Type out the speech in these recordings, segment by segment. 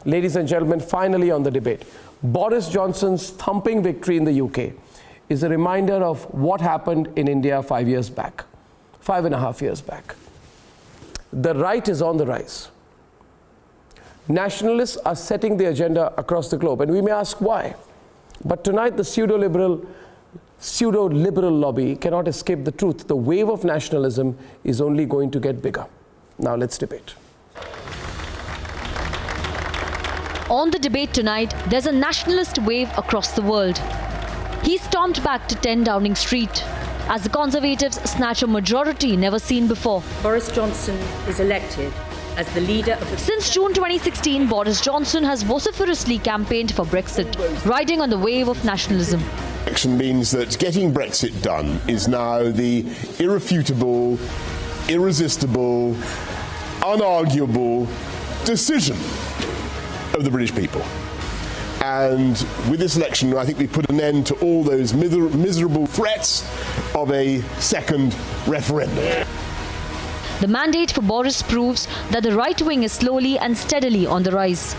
Ladies and gentlemen, finally on the debate, Boris Johnson's thumping victory in the UK is a reminder of what happened in India 5 years back, 5.5 years back. The right is on the rise. Nationalists are setting the agenda across the globe, and we may ask why. But tonight, the pseudo-liberal lobby cannot escape the truth. The wave of nationalism is only going to get bigger. Now let's debate. On the debate tonight, there's a nationalist wave across the world. He stormed back to 10 Downing Street as the Conservatives snatch a majority never seen before. Boris Johnson is elected as the leader of the... Since June 2016, Boris Johnson has vociferously campaigned for Brexit, riding on the wave of nationalism. Action means that getting Brexit done is now the irrefutable, irresistible, unarguable decision of the British people. And with this election, I think we've put an end to all those miserable threats of a second referendum. The mandate for Boris proves that the right wing is slowly and steadily on the rise.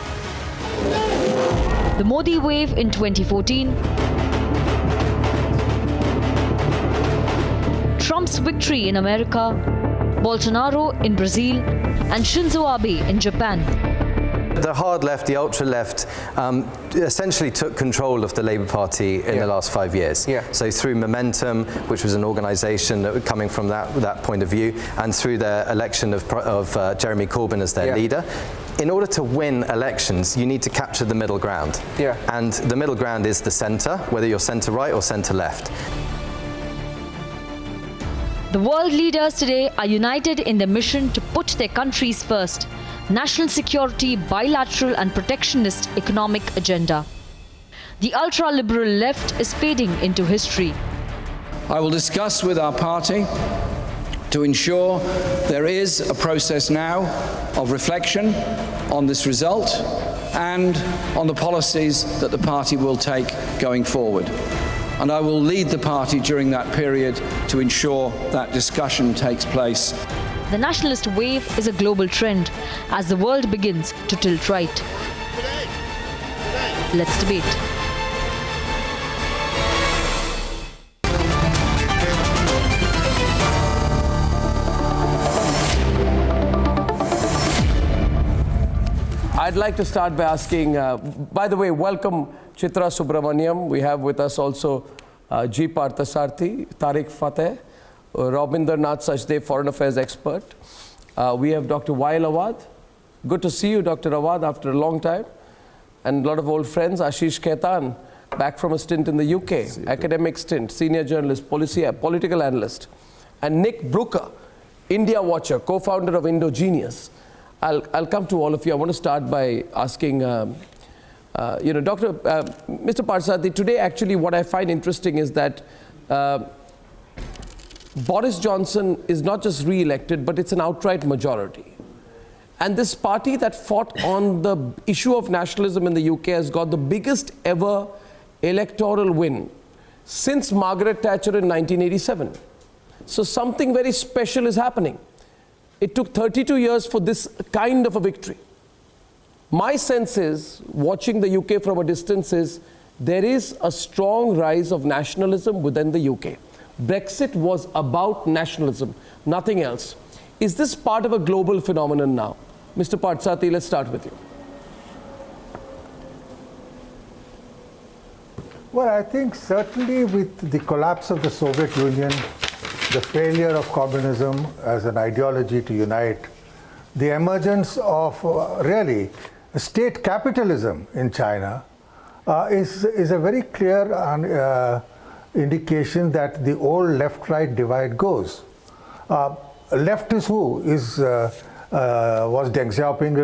The Modi wave in 2014, Trump's victory in America, Bolsonaro in Brazil, and Shinzo Abe in Japan. The hard left, the ultra left, essentially took control of the Labour Party in the last 5 years. So through Momentum, which was an organisation that was coming from that point of view, and through their election of Jeremy Corbyn as their leader. In order to win elections, you need to capture the middle ground. And the middle ground is the centre, whether you're centre right or centre left. The world leaders today are united in their mission to put their countries first. National security, bilateral and protectionist economic agenda. The ultra-liberal left is fading into history. I will discuss with our party to ensure there is a process now of reflection on this result and on the policies that the party will take going forward. And I will lead the party during that period to ensure that discussion takes place. The nationalist wave is a global trend as the world begins to tilt right. Let's debate. I'd like to start by asking, by the way, welcome Chitra Subramaniam. We have with us also G. Parthasarthi, Tariq Fateh, Rabinder Nath Sachdev, Foreign Affairs expert. We have Dr. Wael Awad. Good to see you, Dr. Awad, after a long time. And a lot of old friends, Ashish Khaitan, back from a stint in the UK, academic stint, senior journalist, political analyst. And Nick Brooker, India Watcher, co-founder of Indogenius. I'll come to all of you. I want to start by asking, Mr. Parthasarthi, today actually what I find interesting is that Boris Johnson is not just re-elected, but it's an outright majority. And this party that fought on the issue of nationalism in the UK has got the biggest ever electoral win since Margaret Thatcher in 1987. So something very special is happening. It took 32 years for this kind of a victory. My sense is, watching the UK from a distance, is there is a strong rise of nationalism within the UK. Brexit was about nationalism, nothing else. Is this part of a global phenomenon now? Mr. Parthasarthi, let's start with you. Well, I think certainly with the collapse of the Soviet Union, the failure of communism as an ideology to unite, the emergence of really state capitalism in China is a very clear indication that the old left-right divide goes. Left is who? Was Deng Xiaoping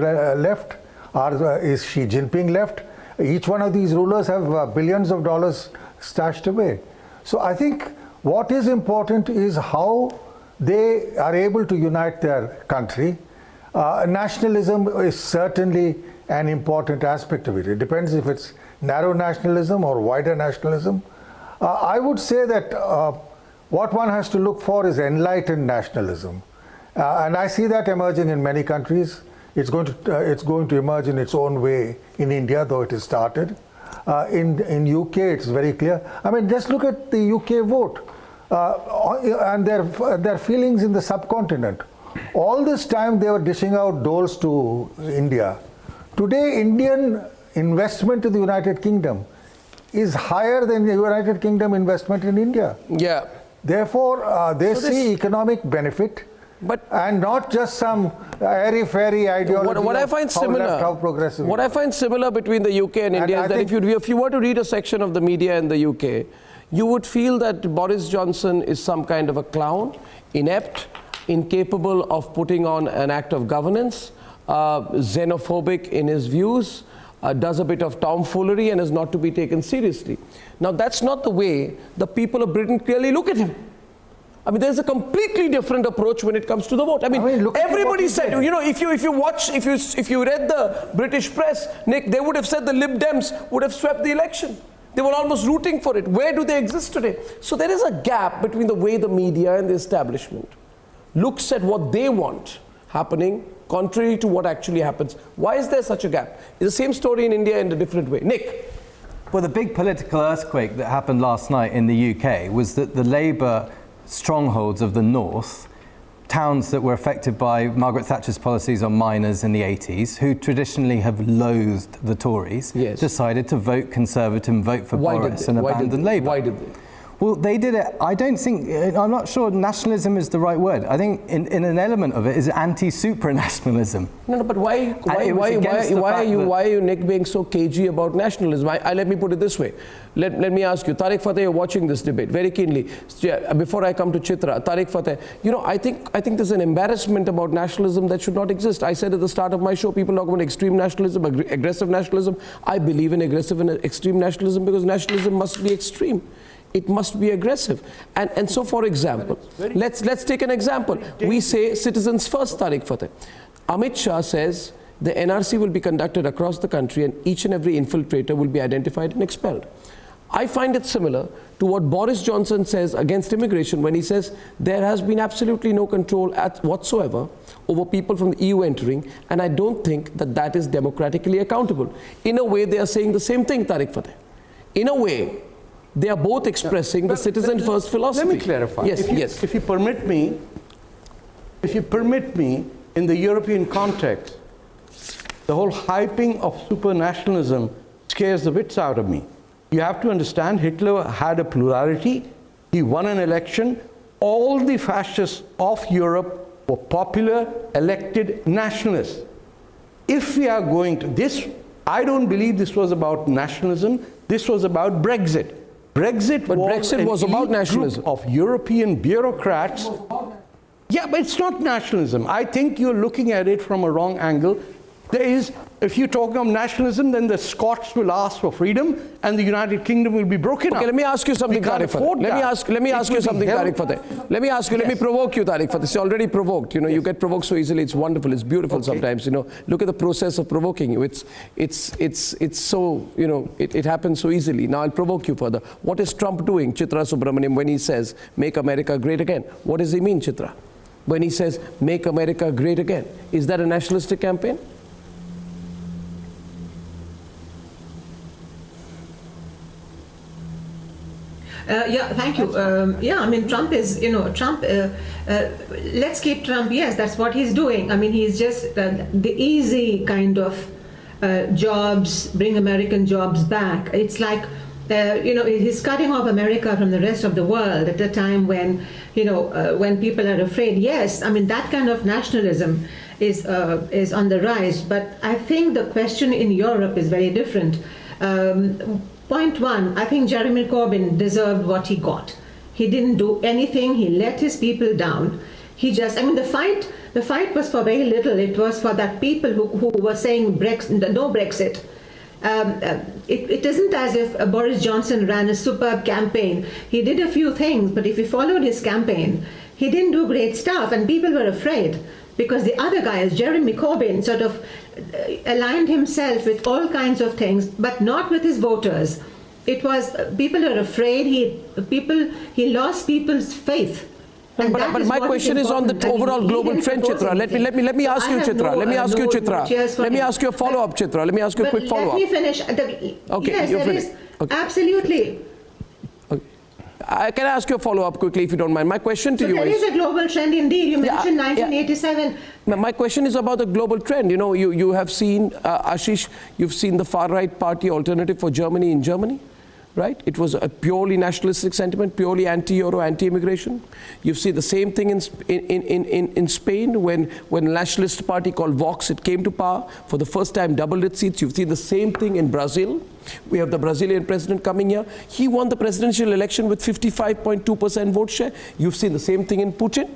left? Or is Xi Jinping left? Each one of these rulers have billions of dollars stashed away. So I think what is important is how they are able to unite their country. Nationalism is certainly an important aspect of it. It depends if it's narrow nationalism or wider nationalism. I would say that what one has to look for is enlightened nationalism. And I see that emerging in many countries. It's going to emerge in its own way in India, though it is started. In UK, it's very clear. I mean, just look at the UK vote and their feelings in the subcontinent. All this time they were dishing out doles to India. Today, Indian investment to the United Kingdom is higher than the United Kingdom investment in India. Yeah. Therefore, they see economic benefit, and not just some airy-fairy ideology. What I find similar, how progressive. What I find similar between the UK and India is that if you were to read a section of the media in the UK, you would feel that Boris Johnson is some kind of a clown, inept, incapable of putting on an act of governance, xenophobic in his views, does a bit of tomfoolery and is not to be taken seriously. Now, that's not the way the people of Britain clearly look at him. I mean, there's a completely different approach when it comes to the vote. I mean everybody said, you know, if you read the British press, Nick, they would have said the Lib Dems would have swept the election. They were almost rooting for it. Where do they exist today? So there is a gap between the way the media and the establishment looks at what they want happening contrary to what actually happens. Why is there such a gap? It's the same story in India in a different way. Nick? Well, the big political earthquake that happened last night in the UK was that the Labour strongholds of the north, towns that were affected by Margaret Thatcher's policies on miners in the 80s, who traditionally have loathed the Tories, decided to vote Conservative and vote for Boris and abandon Labour. Why did they? Well, they did it. I don't think, I'm not sure nationalism is the right word. I think in an element of it is anti-supranationalism. No, but why are you, Nick, being so cagey about nationalism? Let me put it this way. Let me ask you, Tariq Fateh, you're watching this debate very keenly. Before I come to Chitra, Tariq Fateh, you know, I think there's an embarrassment about nationalism that should not exist. I said at the start of my show, people talk about extreme nationalism, aggressive nationalism. I believe in aggressive and extreme nationalism because nationalism must be extreme. It must be aggressive. And so, for example, let's take an example. We say citizens first, Tariq Fateh. Amit Shah says the NRC will be conducted across the country and each and every infiltrator will be identified and expelled. I find it similar to what Boris Johnson says against immigration when he says there has been absolutely no control whatsoever over people from the EU entering, and I don't think that that is democratically accountable. In a way, they are saying the same thing, Tariq Fateh. In a way, they are both expressing the citizen first philosophy. Let me clarify. Yes, if you permit me, in the European context, the whole hyping of supranationalism scares the wits out of me. You have to understand, Hitler had a plurality. He won an election. All the fascists of Europe were popular, elected nationalists. If we are going to this, I don't believe this was about nationalism. This was about Brexit. Brexit was about nationalism. Group of European bureaucrats. Yeah, but it's not nationalism. I think you're looking at it from a wrong angle. There is, if you're talking of nationalism, then the Scots will ask for freedom and the United Kingdom will be broken up. Okay, let me ask you something, Tariq Fateh. Let me ask you something, Tariq Fateh. Let me provoke you, Tariq Fateh. It's already provoked. You know, you get provoked so easily. It's wonderful. It's beautiful sometimes. You know, look at the process of provoking you. It's so, you know, it happens so easily. Now I'll provoke you further. What is Trump doing, Chitra Subramaniam, when he says, make America great again? What does he mean, Chitra? When he says, make America great again? Is that a nationalistic campaign? Yeah, thank you. Yeah, I mean, Trump is, you know, let's keep Trump, yes, that's what he's doing. I mean, he's just the easy kind of jobs, bring American jobs back. It's like, you know, he's cutting off America from the rest of the world at a time when, you know, when people are afraid. Yes, I mean, that kind of nationalism is on the rise. But I think the question in Europe is very different. Point one, I think Jeremy Corbyn deserved what he got. He didn't do anything. He let his people down. He just, I mean, the fight was for very little. It was for that people who were saying no Brexit. It isn't as if Boris Johnson ran a superb campaign. He did a few things, but if you followed his campaign, he didn't do great stuff, and people were afraid because the other guy, Jeremy Corbyn, sort of aligned himself with all kinds of things, but not with his voters. It was, people are afraid, he lost people's faith And But my question is on the overall global trend, Chitra. Let me ask you, Chitra. Let me ask you, Chitra. Let me ask you a follow-up, Chitra. Let me ask you a quick follow-up. Let me finish. Okay, yes, you're there finished. is Okay. absolutely. Can I ask you a follow-up quickly, if you don't mind? My question to So you there is a global trend indeed. You mentioned yeah. 1987. My question is about the global trend. You know, you have seen, Ashish, you've seen the far-right party Alternative for Germany in Germany, right? It was a purely nationalistic sentiment, purely anti-Euro, anti-immigration. You've seen the same thing in Spain when a nationalist party called Vox, it came to power, for the first time doubled its seats. You've seen the same thing in Brazil. We have the Brazilian president coming here. He won the presidential election with 55.2% vote share. You've seen the same thing in Putin.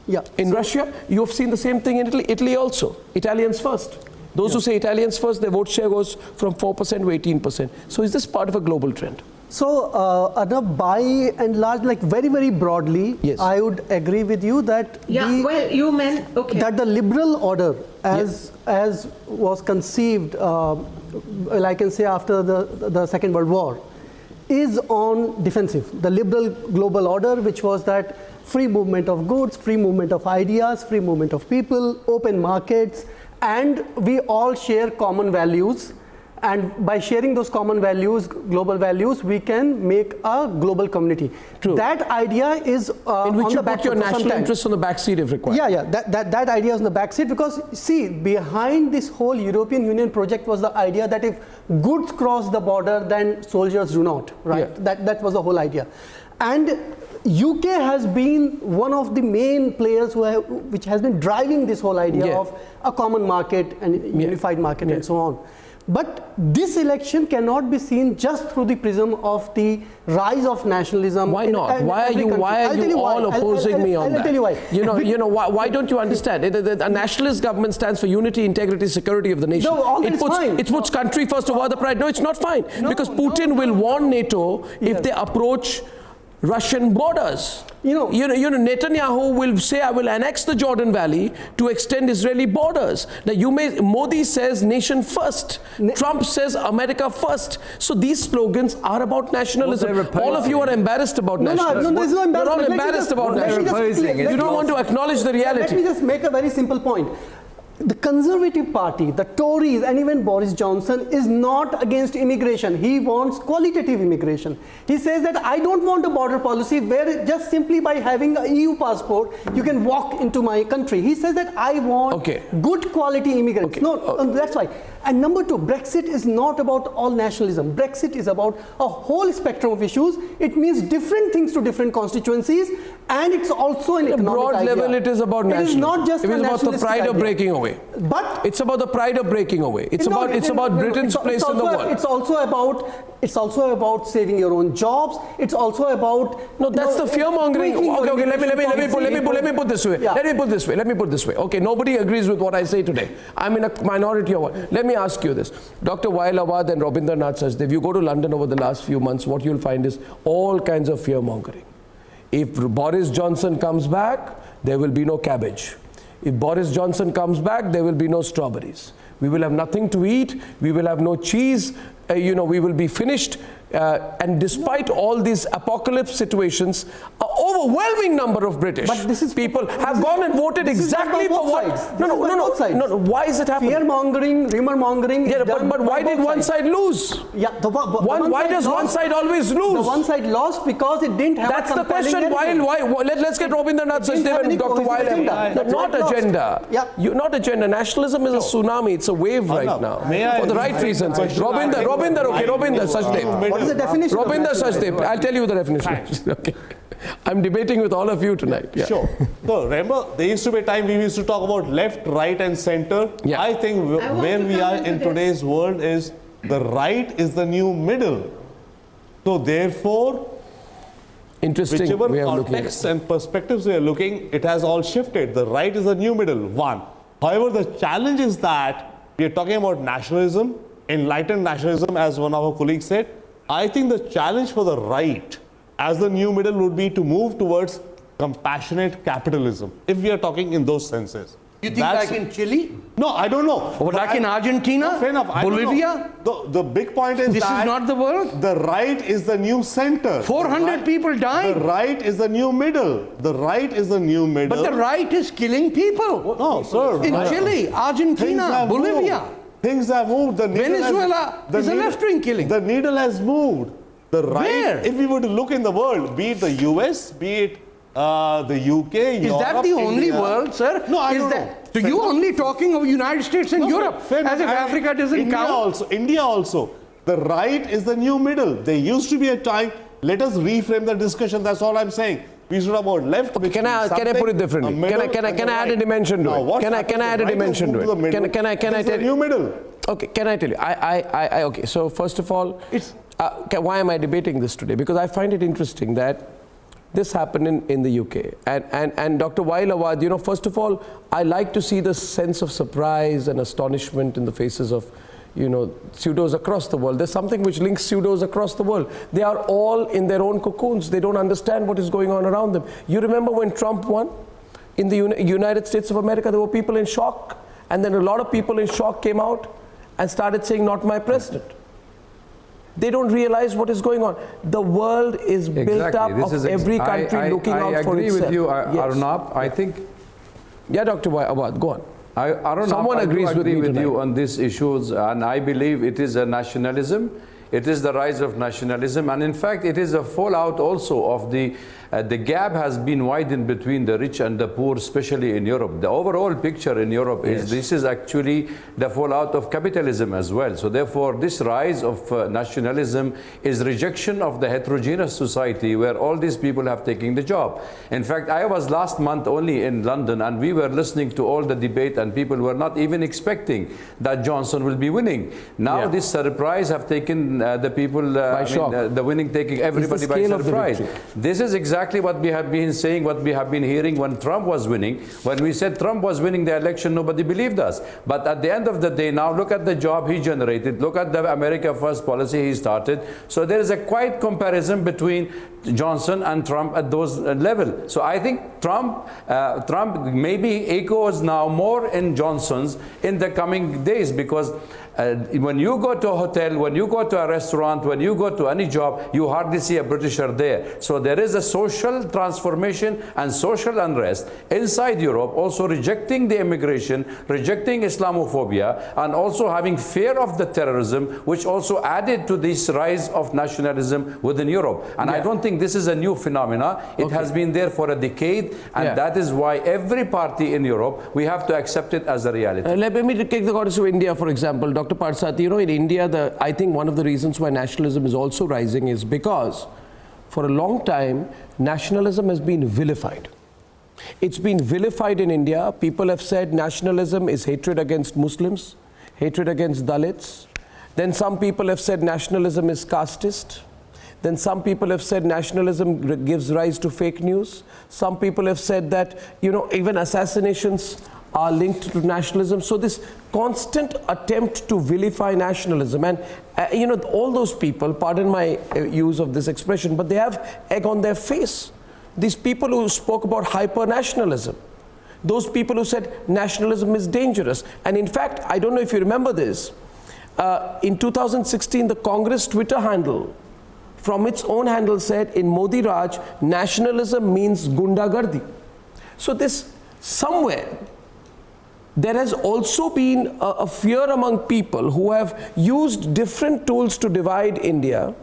Yeah. In Russia, you've seen the same thing in Italy. Italy also. Italians first. Those who say Italians first, their vote share goes from 4% to 18%. So is this part of a global trend? So, Arnab, by and large, like very, very broadly, Yes. I would agree with you that that the liberal order, as was conceived, well, I can say after the Second World War, is on defensive. The liberal global order, which was that free movement of goods, free movement of ideas, free movement of people, open markets, and we all share common values. And by sharing those common values, global values, we can make a global community. True. That idea is in which on you the back put your foot for some national time. interests on the backseat if required. Yeah, that idea is on the backseat because, see, behind this whole European Union project was the idea that if goods cross the border, then soldiers do not, right? Yeah. That was the whole idea. And UK has been one of the main players which has been driving this whole idea of a common market and unified market and so on. But this election cannot be seen just through the prism of the rise of nationalism. Why not? Why are you all opposing me on that? I'll tell you why. Why don't you understand? A nationalist government stands for unity, integrity, security of the nation. No, all that is fine. It puts country first over the pride. No, it's not fine. Because Putin will warn NATO if they approach Russian borders. Netanyahu will say, I will annex the Jordan Valley to extend Israeli borders. Now, Modi says nation first. Trump says America first. So these slogans are about nationalism. All of you are embarrassed about nationalism. No, there's no embarrassment. You're all embarrassed about nationalism. You don't want to acknowledge the reality. Let me just make a very simple point. The Conservative Party, the Tories, and even Boris Johnson is not against immigration. He wants qualitative immigration. He says that I don't want a border policy where just simply by having an EU passport, you can walk into my country. He says that I want good quality immigrants. That's why. And number two, Brexit is not about all nationalism. Brexit is about a whole spectrum of issues. It means different things to different constituencies, and it's also an economic broad idea. level, it is about nationalism. It is not just it is about the pride of breaking away. But it's about the pride of breaking away. It's about Britain's place in the world. It's also about saving your own jobs. It's also about that's the fear mongering. Okay. Let me put this way. Let me put this way. Okay, nobody agrees with what I say today. I'm in a minority of one. Let me ask you this. Dr. Wael Awad and Rabindranath Sachdev, you go to London over the last few months, what you'll find is all kinds of fear mongering. If Boris Johnson comes back, there will be no cabbage. If Boris Johnson comes back, there will be no strawberries. We will have nothing to eat. We will have no cheese. We will be finished. And despite all these apocalypse situations, an overwhelming number of British people have gone and voted exactly for what? No. Why is it happening? Fear mongering, rumor mongering. Yeah, but why did one side lose? Yeah, why does one side always lose? The one side lost because it didn't have. That's the question. Why? Let's get Rabindranath Sachdev and Dr. Wael. Not agenda. Not agenda. Nationalism is a tsunami. It's a wave right now. For the right reasons. Rabindra Sachdev. What is the definition? Rabindra Sachdev. I'll tell you the definition. Okay. I'm debating with all of you tonight. Yeah. Sure. So remember, there used to be a time we used to talk about left, right, and center. Yeah. I think where we are in today's world is the right is the new middle. So therefore, whichever contexts and perspectives we are looking, it has all shifted. The right is the new middle. One. However, the challenge is that we are talking about nationalism, enlightened nationalism, as one of our colleagues said. I think the challenge for the right as the new middle would be to move towards compassionate capitalism, if we are talking in those senses. You think like in Chile? No, I don't know. Or like in Argentina? No, fair enough. Bolivia? The big point is this that is not the world. The right is the new center. 400 people died. The right is the new middle. The right is the new middle. But the right is killing people. No, sir. In Chile, Argentina, Bolivia. Things have moved. Venezuela is a left-wing killing. The needle has moved. The right, Where? if we were to look in the world, be it the US, be it the UK, is Europe, that the only India. world, sir? No, I don't know. So fair you enough. only talking of United States and Europe, as if Africa doesn't count. India also. The right is the new middle. There used to be a time. Let us reframe the discussion. That's all I'm saying. We should have about left. Okay, can I put it differently? Can I add a dimension to it? Can I add a dimension to it? Can I tell you? New middle. Okay, can I tell you? Okay. So first of all, why am I debating this today? Because I find it interesting that this happened in the UK. And Dr. Wail Awad, you know, first of all, I like to see the sense of surprise and astonishment in the faces of, you know, pseudos across the world. There's something which links pseudos across the world. They are all in their own cocoons. They don't understand what is going on around them. You remember when Trump won? In the United States of America, there were people in shock. And then a lot of people in shock came out and started saying, not my president. They don't realize what is going on. The world is built up of every country looking out for itself. I agree with you, Yes. Arnab. I think... Yeah, Dr. Awad, go on. Arnab, Someone agrees with me with tonight. you on these issues, and I believe it is a nationalism. It is the rise of nationalism, and in fact, it is a fallout also of the gap has been widened between the rich and the poor, especially in Europe. The overall picture in Europe is this is actually the fallout of capitalism as well. So therefore, this rise of nationalism is rejection of the heterogeneous society where all these people have taken the job. In fact, I was last month only in London, and we were listening to all the debate, and people were not even expecting that Johnson will be winning. Now this surprise have taken the people, the winning taking everybody by surprise. This is exactly what we have been saying, what we have been hearing when Trump was winning. When we said Trump was winning the election, nobody believed us. But at the end of the day, now look at the job he generated. Look at the America First policy he started. So there is a quite comparison between Johnson and Trump at those level. So I think Trump maybe echoes now more in Johnson's in the coming days, because when you go to a hotel, when you go to a restaurant, when you go to any job, you hardly see a Britisher there. So there is a social transformation and social unrest inside Europe, also rejecting the immigration, rejecting Islamophobia, and also having fear of the terrorism, which also added to this rise of nationalism within Europe. And I don't think this is a new phenomena. It has been there for a decade, and that is why every party in Europe, we have to accept it as a reality. Let me take the case of India, for example. Dr. Parsati, you know, in India, I think one of the reasons why nationalism is also rising is because for a long time, nationalism has been vilified. It's been vilified in India. People have said nationalism is hatred against Muslims, hatred against Dalits. Then some people have said nationalism is casteist. Then some people have said nationalism gives rise to fake news. Some people have said that, you know, even assassinations are linked to nationalism. So this constant attempt to vilify nationalism, and you know, all those people, pardon my use of this expression, but they have egg on their face. These people who spoke about hyper-nationalism, those people who said nationalism is dangerous. And in fact, I don't know if you remember this, in 2016, the Congress Twitter handle, from its own handle, said in Modi Raj, nationalism means gundagardi. So this, somewhere, there has also been a fear among people who have used different tools to divide India,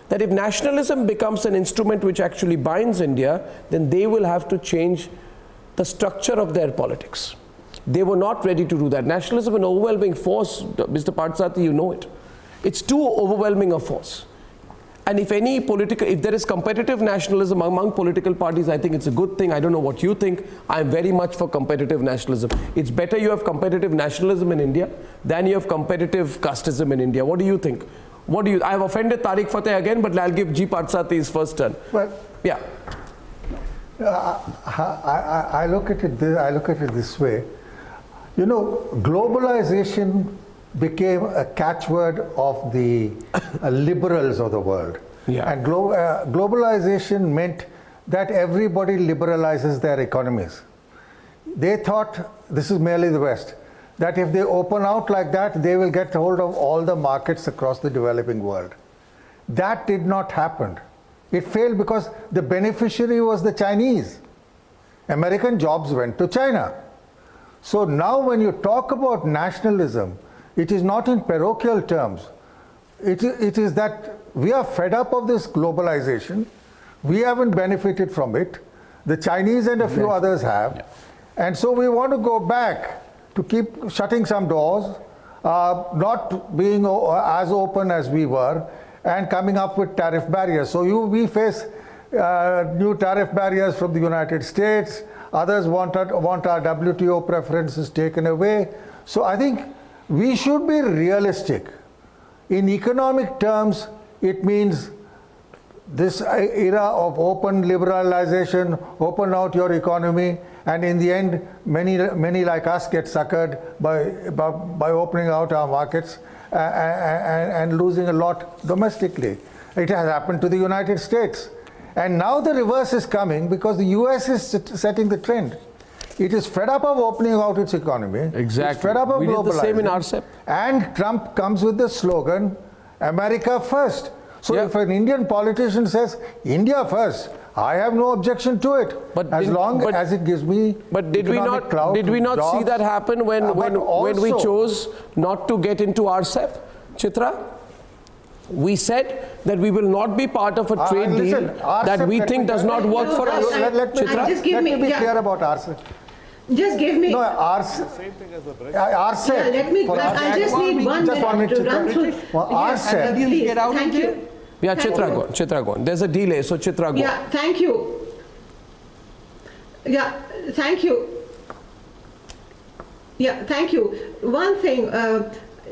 that if nationalism becomes an instrument which actually binds India, then they will have to change the structure of their politics. They were not ready to do that. Nationalism is an overwhelming force, Mr. Parsati, you know it. It's too overwhelming a force. And if there is competitive nationalism among political parties, I think it's a good thing. I don't know what you think. I'm very much for competitive nationalism. It's better you have competitive nationalism in India than you have competitive casteism in India. What do you think? I have offended Tariq Fateh again, but I'll give G. Parsati his first turn. Well, yeah. I look at it this way. You know, globalization became a catchword of the liberals of the world. Yeah. And globalization meant that everybody liberalizes their economies. they thought, this is merely the West, that if they open out like that, they will get hold of all the markets across the developing world. That did not happen. It failed because the beneficiary was the Chinese. American jobs went to China. So now when you talk about nationalism, it is not in parochial terms. It is that we are fed up of this globalization. We haven't benefited from it. The Chinese and a few others have. Yeah. And so we want to go back to keep shutting some doors, not being as open as we were, and coming up with tariff barriers. So we face new tariff barriers from the United States. Others want our WTO preferences taken away. So I think we should be realistic. In economic terms, it means this era of open liberalization, open out your economy, and in the end, many like us get suckered by opening out our markets and losing a lot domestically. It has happened to the United States. And now the reverse is coming because the US is setting the trend. It is fed up of opening out its economy. Exactly. It's fed up of globalizing. We did the same in RCEP. And Trump comes with the slogan, America first. So if an Indian politician says, India first, I have no objection to it, but as long as it gives me economic clout. Did we not jobs, see that happen when we chose not to get into RCEP, Chitra? We said that we will not be part of a trade deal that we think does not work for us. Let me be clear about RCEP. Just give me. No, RCEP. Yeah, let me. I just need 1 minute to run through. RCEP. Please, thank you. Yeah, Chitra, go on. There's a delay, so Chitra, go. Yeah, thank you. Yeah, thank you. Yeah, thank you. One thing,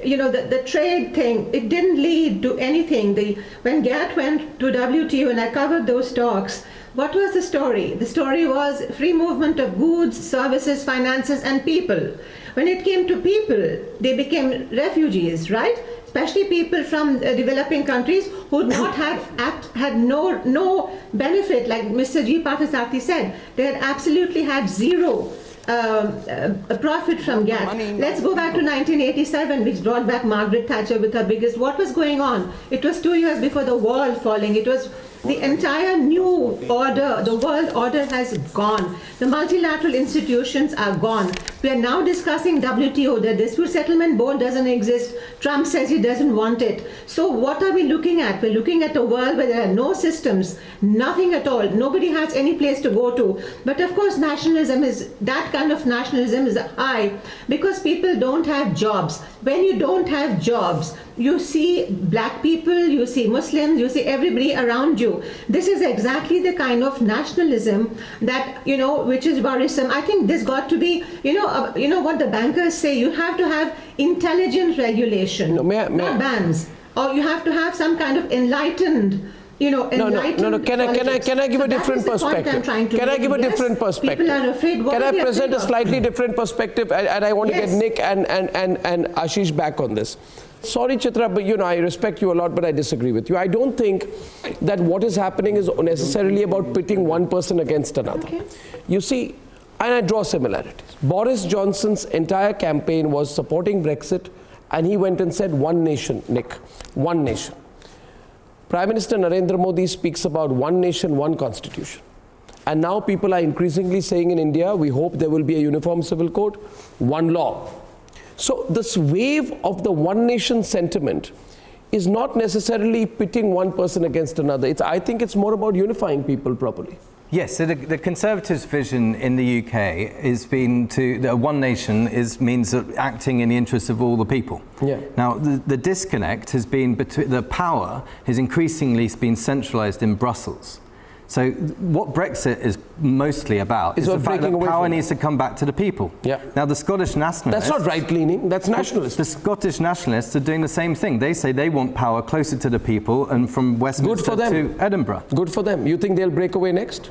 you know, the trade thing, it didn't lead to anything. When GATT went to WTO and I covered those talks, what was the story? The story was free movement of goods, services, finances, and people. When it came to people, they became refugees, right? Especially people from developing countries who not had no benefit, like Mr. G. Parthasarathy said. They had absolutely had zero profit from GATT. Let's go back to 1987, which brought back Margaret Thatcher with her biggest. What was going on? It was 2 years before the wall falling. It was the entire new order, the world order has gone. The multilateral institutions are gone. We are now discussing WTO. The Dispute Settlement Board doesn't exist. Trump says he doesn't want it. So what are we looking at? We're looking at a world where there are no systems, nothing at all. Nobody has any place to go to. But of course, that kind of nationalism is high because people don't have jobs. When you don't have jobs, you see black people, you see Muslims, you see everybody around you. This is exactly the kind of nationalism that, you know, which is worrisome. I think this got to be, you know what the bankers say, you have to have intelligent regulation, not bans. Or you have to have some kind of enlightened, No. Can I give a different perspective? Can I give a different perspective? People are afraid. Can I present a slightly different perspective? And I want to get Nick and Ashish back on this. Sorry, Chitra, but I respect you a lot, but I disagree with you. I don't think that what is happening is necessarily about pitting one person against another. Okay. You see, and I draw similarities. Boris Johnson's entire campaign was supporting Brexit, and he went and said one nation, Nick, one nation. Prime Minister Narendra Modi speaks about one nation, one constitution. And now people are increasingly saying in India, we hope there will be a uniform civil code, one law. So this wave of the one nation sentiment is not necessarily pitting one person against another. I think it's more about unifying people properly. Yes, so the Conservatives' vision in the UK has been one nation means acting in the interests of all the people. Yeah. Now, the disconnect has been between the power has increasingly been centralised in Brussels. So what Brexit is mostly about is the fact that power needs to come back to the people. Yeah. Now, the Scottish nationalists... That's not right-leaning, that's nationalist. The Scottish nationalists are doing the same thing. They say they want power closer to the people and from Westminster to Edinburgh. Good for them. You think they'll break away next?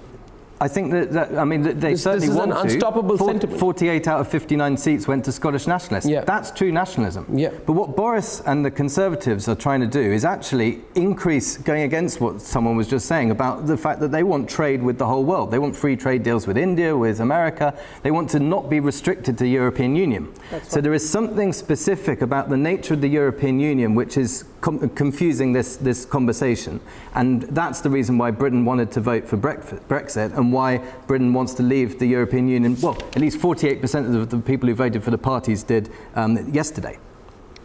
I think that I mean, they certainly this is want an to. unstoppable sentiment. 48 out of 59 seats went to Scottish nationalists. Yeah. That's true nationalism. Yeah. But what Boris and the Conservatives are trying to do is actually increase, going against what someone was just saying about the fact that they want trade with the whole world. They want free trade deals with India, with America. They want to not be restricted to the European Union. So there is something specific about the nature of the European Union which is confusing this conversation. And that's the reason why Britain wanted to vote for Brexit and why Britain wants to leave the European Union. Well, at least 48% of the people who voted for the parties did yesterday.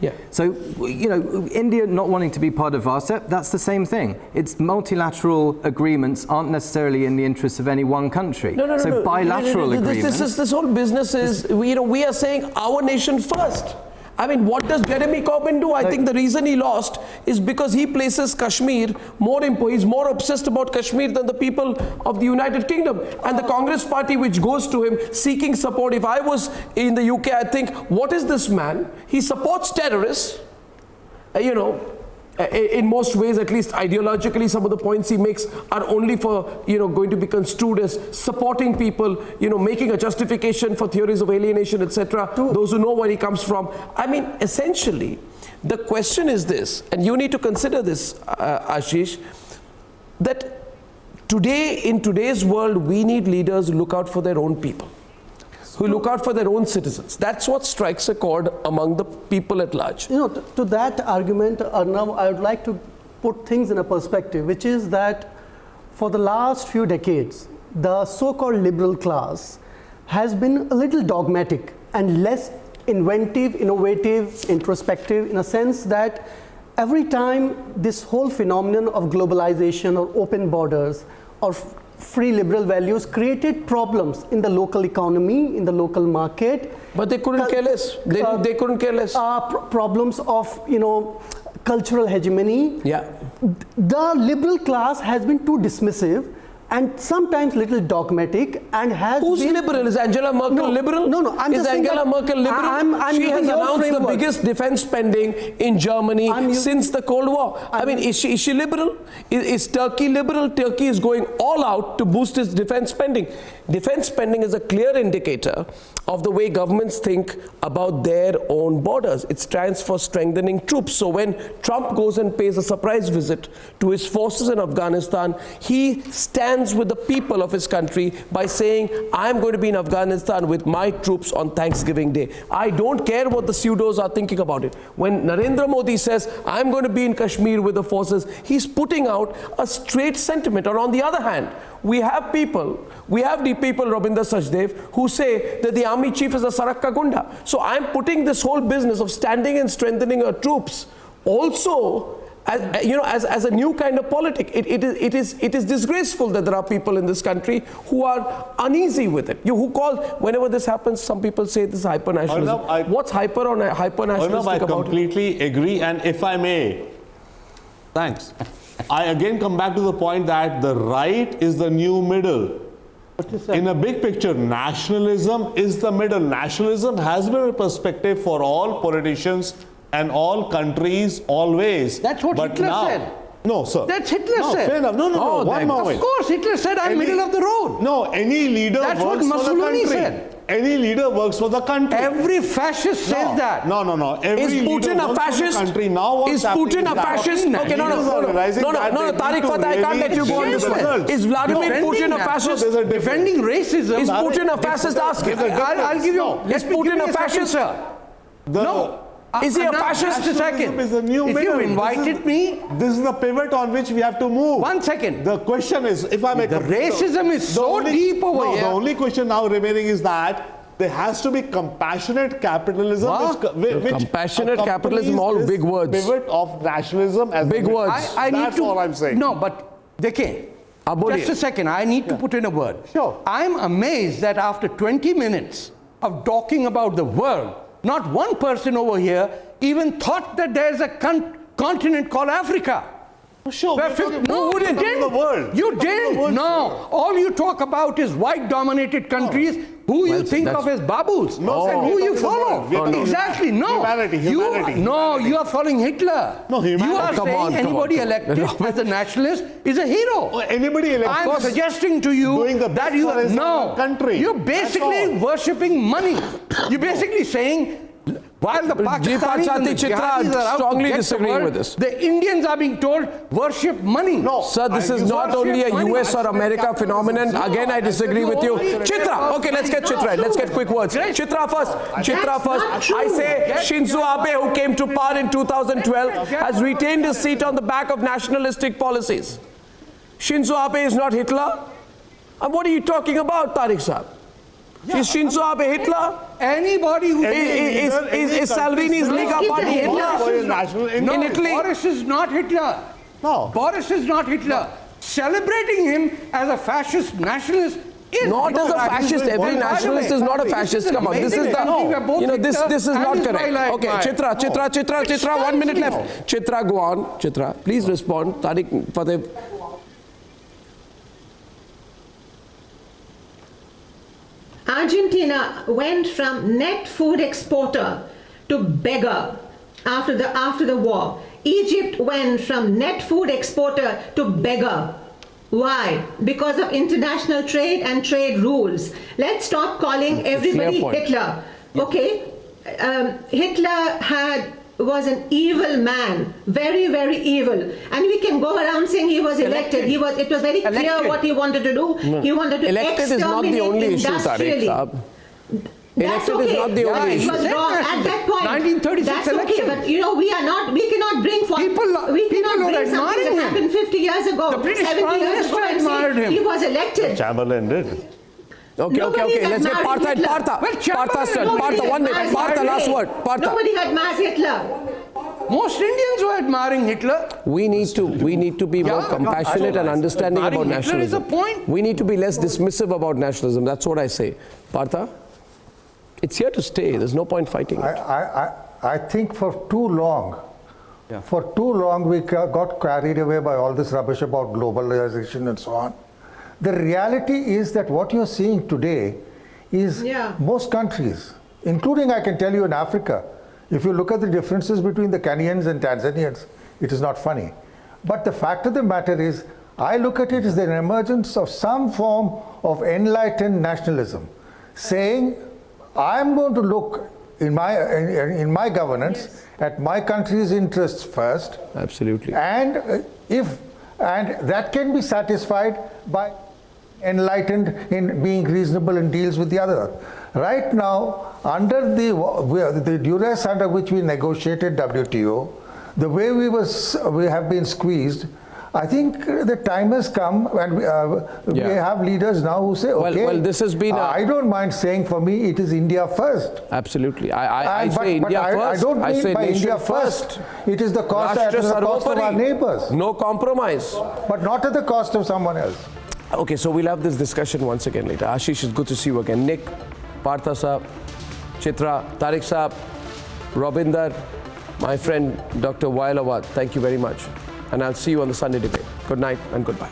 Yeah. So, you know, India not wanting to be part of RCEP, that's the same thing. It's multilateral agreements aren't necessarily in the interests of any one country. So bilateral agreements. This whole business is, you know, we are saying our nation first. I mean, what does Jeremy Corbyn do? I think the reason he lost is because he places Kashmir he's more obsessed about Kashmir than the people of the United Kingdom. And the Congress party which goes to him seeking support. If I was in the UK, I'd think, what is this man? He supports terrorists, you know, in most ways, at least ideologically, some of the points he makes are only for, you know, going to be construed as supporting people, you know, making a justification for theories of alienation, etc. Those who know where he comes from. I mean, essentially, the question is this, and you need to consider this, Ashish, that today, in today's world, we need leaders who look out for their own people, who look out for their own citizens. That's what strikes a chord among the people at large. You know, to that argument, Arnab, I would like to put things in a perspective, which is that for the last few decades, the so-called liberal class has been a little dogmatic and less inventive, innovative, introspective, in a sense that every time this whole phenomenon of globalization or open borders or free liberal values created problems in the local economy, in the local market. But they couldn't care less. They couldn't care less. Problems of, you know, cultural hegemony. Yeah. The liberal class has been too dismissive and sometimes little dogmatic and has Who's been... liberal? Is Angela Merkel liberal? No, I'm Is just saying Angela Merkel liberal? She has announced the biggest defense spending in Germany since the Cold War. I mean, is she liberal? Is Turkey liberal? Turkey is going all out to boost its defense spending. Defense spending is a clear indicator of the way governments think about their own borders. It stands for strengthening troops. So when Trump goes and pays a surprise visit to his forces in Afghanistan, he stands with the people of his country by saying, I'm going to be in Afghanistan with my troops on Thanksgiving Day. I don't care what the pseudos are thinking about it. When Narendra Modi says, I'm going to be in Kashmir with the forces, he's putting out a straight sentiment. Or on the other hand, we have the people, Rabinder Sachdev, who say that the army chief is a Sarakka Gunda. So I'm putting this whole business of standing and strengthening our troops also as a new kind of politic. It is disgraceful that there are people in this country who are uneasy with it. Who call, whenever this happens, some people say this is hyper-nationalism. What's hyper-nationalistic about it? I completely agree, and if I may, thanks. I again come back to the point that the right is the new middle. In a big picture, nationalism is the middle. Nationalism has been a perspective for all politicians and all countries always. That's what Hitler said. No, sir. That's Hitler said. Fair enough. No. One moment. Of course, Hitler said, I'm middle of the road. No, any leader That's works what for the Mussolini country. said. Any leader works for the country. Every fascist says that. No. Is Putin a fascist? Now is Putin a fascist? Okay, no, Tariq Fateh, I can't let you go on this one. Is Vladimir Putin a fascist? Defending racism. Is Putin a fascist? Ask him. I'll give you. Is Putin a fascist? No. Is he a fascist? Just a second. Is the new if you invited me, this is the pivot on which we have to move. 1 second. The question is, if I make the racism is so deep over here. The only question now remaining is that there has to be compassionate capitalism. Which compassionate capitalism, all big words. Pivot of nationalism as big words. That's all I'm saying. No, but Dekhe, just a second. I need to put in a word. Sure. I'm amazed that after 20 minutes of talking about the world, not one person over here even thought that there's a continent called Africa. Sure, we're talking No, you about the didn't. world. You We're talking didn't. about the No. world. All you talk about is white-dominated countries who you think of as babus No, sir, and we're who you talking the follow. world. We're talking Exactly. No. humanity. You are following Hitler. No, humanity. You are Come saying on, come anybody on. elected as a nationalist is a hero. Anybody elected. I'm suggesting to you doing the that best you for his no. country. You're That's basically all. worshipping money. You're basically saying, while the Pakistanis and the Chitra jihadis are out strongly to get the disagreeing world, with this. the Indians are being told worship money. No. Sir, this is not only a US or America phenomenon. Again, I disagree with you. Chitra, okay, let's get Chitra. Let's get quick words. Chitra first. Chitra first. I say Shinzo Abe, who came to power in 2012, has retained his seat on the back of nationalistic policies. Shinzo Abe is not Hitler. And what are you talking about, Tariq Saab? Is Shinzo Abe Hitler? Anybody who Is Salvini's Lega Party Hitler? No, In Italy? Boris is not Hitler. No. Boris is not Hitler. Celebrating him as a fascist nationalist is Not as a fascist. Every nationalist is not a fascist. Come on, this is the, this is not correct. Okay, Chitra, 1 minute left. Chitra, go on. Chitra, please respond. Tariq Fateh. Argentina went from net food exporter to beggar after the war. Egypt went from net food exporter to beggar. Why? Because of international trade and trade rules. Let's stop calling everybody Hitler. Okay? Hitler was an evil man, very, very evil, and we can go around saying he was elected. It was very clear what he wanted to do. He wanted to Elected is not the only issue, Tariq Saab. That's Elected okay. is not the only It issue. was wrong at that point. 1936 That's election. okay, but we cannot bring People bring are something admiring that him. happened 50 years ago, The British 70 Prime years Minister ago, and admired say him. he was elected. Chamberlain did. Okay. Let's get Partha and Partha. Partha's turn. Partha, 1 minute. Partha, last word. Partha. Nobody admires Hitler. Most Indians were admiring Hitler. We need to be more compassionate and understanding about Hitler is a nationalism. point. We need to be less dismissive about nationalism. That's what I say. Partha, it's here to stay. There's no point fighting it. I think for too long we got carried away by all this rubbish about globalization and so on. The reality is that what you're seeing today is most countries, including I can tell you in Africa, if you look at the differences between the Kenyans and Tanzanians, it is not funny. But the fact of the matter is, I look at it as the emergence of some form of enlightened nationalism, saying, I'm going to look in my governance at my country's interests first. Absolutely. And that can be satisfied by enlightened in being reasonable in deals with the other. Right now, under the duress under which we negotiated WTO, the way we have been squeezed, I think the time has come, and we have leaders now who say, okay, well, this has been I don't mind saying, for me, it is India first. Absolutely. I say India I first. don't I mean say by nation India first. It is the cost at the cost of our neighbors. No compromise. But not at the cost of someone else. Okay, so we'll have this discussion once again later. Ashish, it's good to see you again. Nick, Partha Saab, Chitra, Tariq Saab, Robinder, my friend Dr. Wailawat, thank you very much. And I'll see you on the Sunday debate. Good night and goodbye.